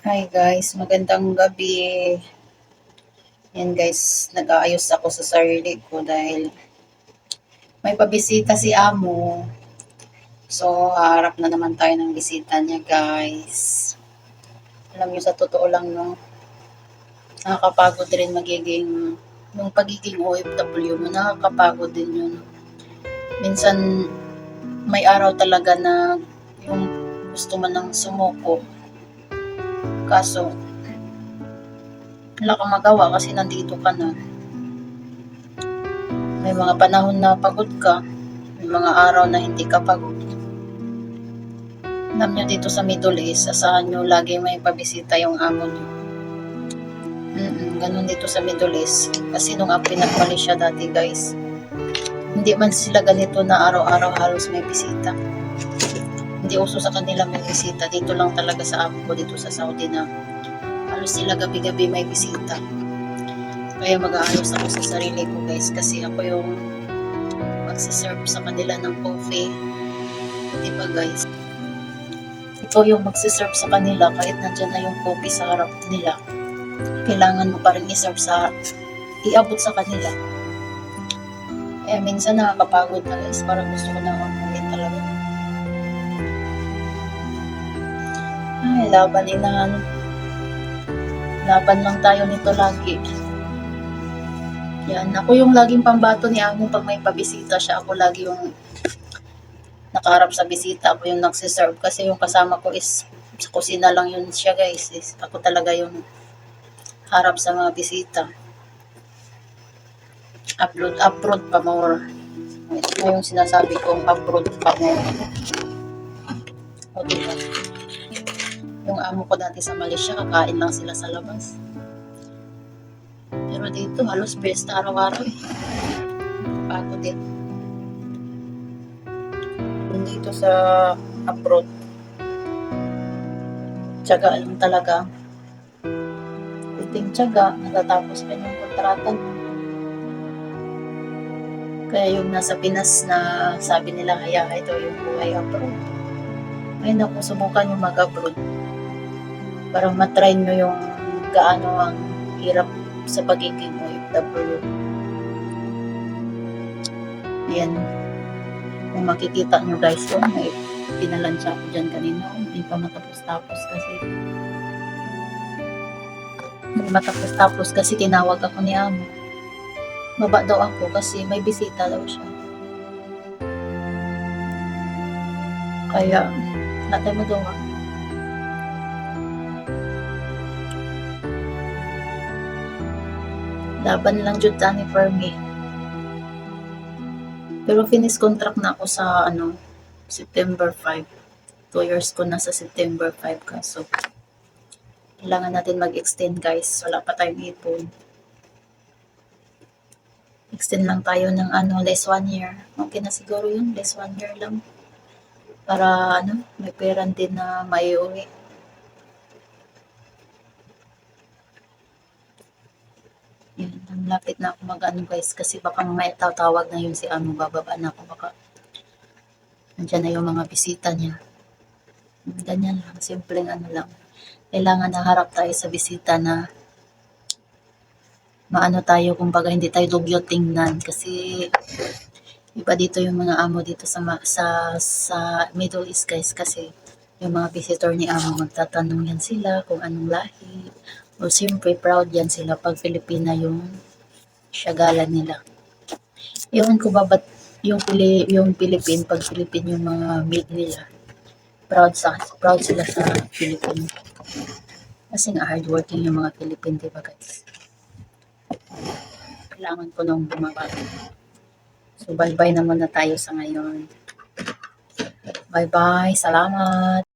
Hi guys, magandang gabi. Yan guys, nag-aayos ako sa sarili ko dahil may pabisita si Amo. So, harap na naman tayo ng bisita niya guys. Alam niyo sa totoo lang no, nakakapagod rin yung pagiging OFW mo, nakakapagod din yun. Minsan, may araw talaga na yung gusto mo nang sumuko. Kaso, wala kang magawa kasi nandito ka na. May mga panahon na pagod ka, may mga araw na hindi ka pagod. Alam nyo dito sa Middle East, asahan nyo lagi may pabisita yung amo nyo. Ganun dito sa Middle East. Kasi nung pinagpalis siya dati guys, hindi man sila ganito na araw-araw halos may bisita. Hindi uso sa kanila may bisita. Dito lang talaga sa amo ko dito sa Saudi na halos sila gabi-gabi may bisita. Kaya mag-aayos ako sa sarili ko guys kasi ako yung magsiserve sa kanila ng coffee. Diba guys? Ikaw yung magsiserve sa kanila kahit nandyan na yung coffee sa harap nila. Kailangan mo pa rin iabot sa kanila. Kaya minsan nakakapagod na guys, parang gusto ko na umulit talaga. Ay, laban lang tayo nito lagi. Yan, ako yung laging pambato ni Amo pag may pabisita siya. Ako lagi yung nakaharap sa bisita. Ako yung nagsiserve kasi yung kasama ko is sa kusina lang yun siya guys. Ako talaga yung harap sa mga bisita. Upload pa more. Ito yung sinasabi kong upload pa more. O diba? Yung amo ko dati sa Malaysia, kakain lang sila sa labas. Pero dito, halos besta araw-araw eh. Pagod din. Dito sa abroad, tiyaga lang talaga. Kunting tiyaga, natatapos ka yung kontrata mo. Kaya yung nasa Pinas na sabi nila, kaya ito yung buhay abroad. Ay naku, subukan yung mag-abroad. Para matry nyo yung gaano ang hirap sa pagiging OFW. Yan. Kung makikita nyo guys, may pinalansya ko dyan kanina. Hindi pa matapos-tapos kasi. Hindi matapos-tapos kasi tinawag ako ni Amo. Baba daw ako kasi may bisita daw siya. Kaya, natin mo daw ako. Laban lang jud tani for me. Pero finish contract na ako sa September 5. 2 years ko na sa September 5 kaso kailangan natin mag-extend guys. Wala pa tayong ipon. Extend lang tayo ng less 1 year. Okay na siguro yun, less 1 year lang. Para may pera din na maiuwi. Yan, lapit na ako guys kasi baka may tatawag na yun si bababa na ako baka nandiyan na yung mga bisita niya. Ganyan lang, simpleng lang. Kailangan naharap tayo sa bisita na tayo, kumbaga hindi tayo dugyot tingnan kasi iba dito yung mga amo dito sa Middle East guys kasi yung mga visitor ni amo magtatanong yan sila kung anong lahi o siyempre proud yan sila pag Pilipina yung syagalan nila. Ewan ko ba ba't yung Philippine, pag Philippine yung mga meat nila, proud sila sa Philippine. Kasi nga hardworking yung mga Philippine, diba guys? Kailangan ko nung bumaba. So bye-bye naman na tayo sa ngayon. Bye-bye, salamat!